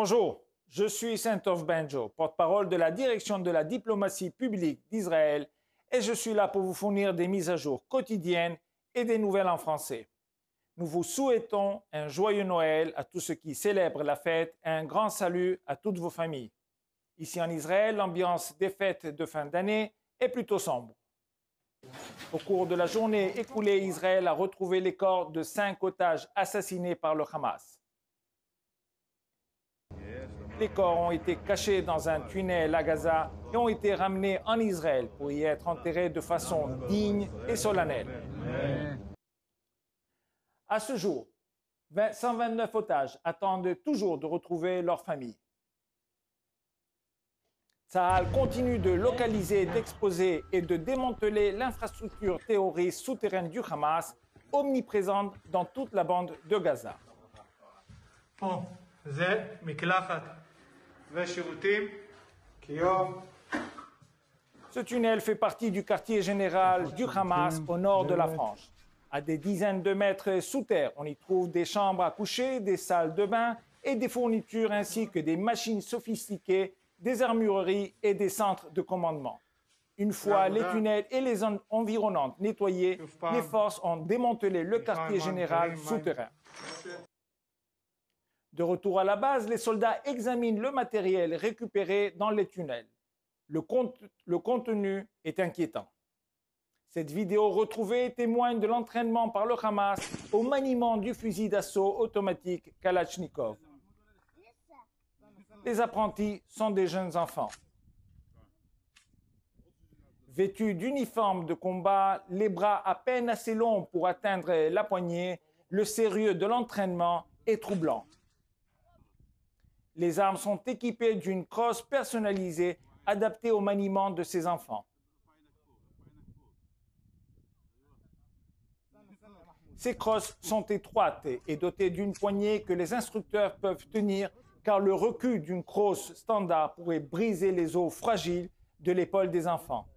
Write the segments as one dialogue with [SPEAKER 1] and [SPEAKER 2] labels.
[SPEAKER 1] Bonjour, je suis Saint-Ov Benjo, porte-parole de la direction de la diplomatie publique d'Israël et je suis là pour vous fournir des mises à jour quotidiennes et des nouvelles en français. Nous vous souhaitons un joyeux Noël à tous ceux qui célèbrent la fête et un grand salut à toutes vos familles. Ici en Israël, l'ambiance des fêtes de fin d'année est plutôt sombre. Au cours de la journée écoulée, Israël a retrouvé les corps de 5 otages assassinés par le Hamas. Les corps ont été cachés dans un tunnel à Gaza et ont été ramenés en Israël pour y être enterrés de façon digne et solennelle. À ce jour, 129 otages attendent toujours de retrouver leur famille. Tsahal continue de localiser, d'exposer et de démanteler l'infrastructure terroriste souterraine du Hamas, omniprésente dans toute la bande de Gaza. Ce tunnel fait partie du quartier général du Hamas au nord de la Franche. À des dizaines de mètres sous terre, on y trouve des chambres à coucher, des salles de bain et des fournitures ainsi que des machines sophistiquées, des armureries et des centres de commandement. Une fois les tunnels et les zones environnantes nettoyés, les forces ont démantelé le quartier général souterrain. De retour à la base, les soldats examinent le matériel récupéré dans les tunnels. Le contenu est inquiétant. Cette vidéo retrouvée témoigne de l'entraînement par le Hamas au maniement du fusil d'assaut automatique Kalachnikov. Les apprentis sont des jeunes enfants. Vêtus d'uniformes de combat, les bras à peine assez longs pour atteindre la poignée, le sérieux de l'entraînement est troublant. Les armes sont équipées d'une crosse personnalisée adaptée au maniement de ces enfants. Ces crosses sont étroites et dotées d'une poignée que les instructeurs peuvent tenir car le recul d'une crosse standard pourrait briser les os fragiles de l'épaule des enfants.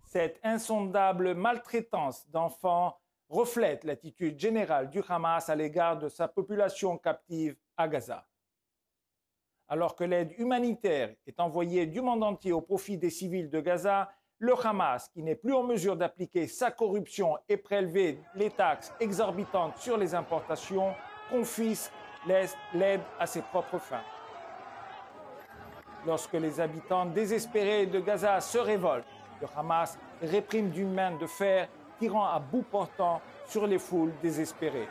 [SPEAKER 1] Cette insondable maltraitance d'enfants reflète l'attitude générale du Hamas à l'égard de sa population captive à Gaza. Alors que l'aide humanitaire est envoyée du monde entier au profit des civils de Gaza, le Hamas, qui n'est plus en mesure d'appliquer sa corruption et prélever les taxes exorbitantes sur les importations, confisque l'aide à ses propres fins. Lorsque les habitants désespérés de Gaza se révoltent, le Hamas réprime d'une main de fer, tirant à bout portant sur les foules désespérées.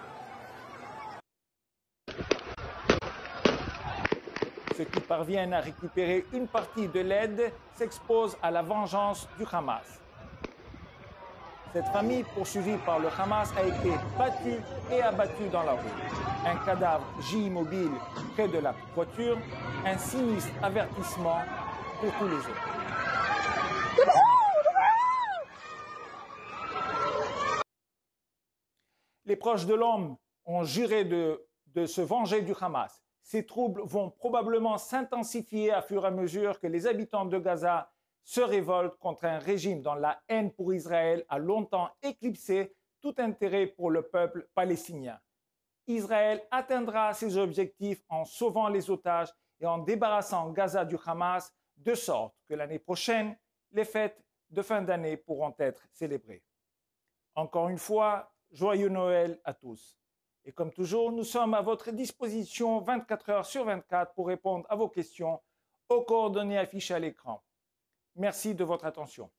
[SPEAKER 1] Ceux qui parviennent à récupérer une partie de l'aide s'exposent à la vengeance du Hamas. Cette famille poursuivie par le Hamas a été battue et abattue dans la rue. Un cadavre gît immobile près de la voiture, un sinistre avertissement pour tous les autres. Les proches de l'homme ont juré de se venger du Hamas. Ces troubles vont probablement s'intensifier à fur et à mesure que les habitants de Gaza se révoltent contre un régime dont la haine pour Israël a longtemps éclipsé tout intérêt pour le peuple palestinien. Israël atteindra ses objectifs en sauvant les otages et en débarrassant Gaza du Hamas, de sorte que l'année prochaine, les fêtes de fin d'année pourront être célébrées. Encore une fois, joyeux Noël à tous. Et comme toujours, nous sommes à votre disposition 24 heures sur 24 pour répondre à vos questions aux coordonnées affichées à l'écran. Merci de votre attention.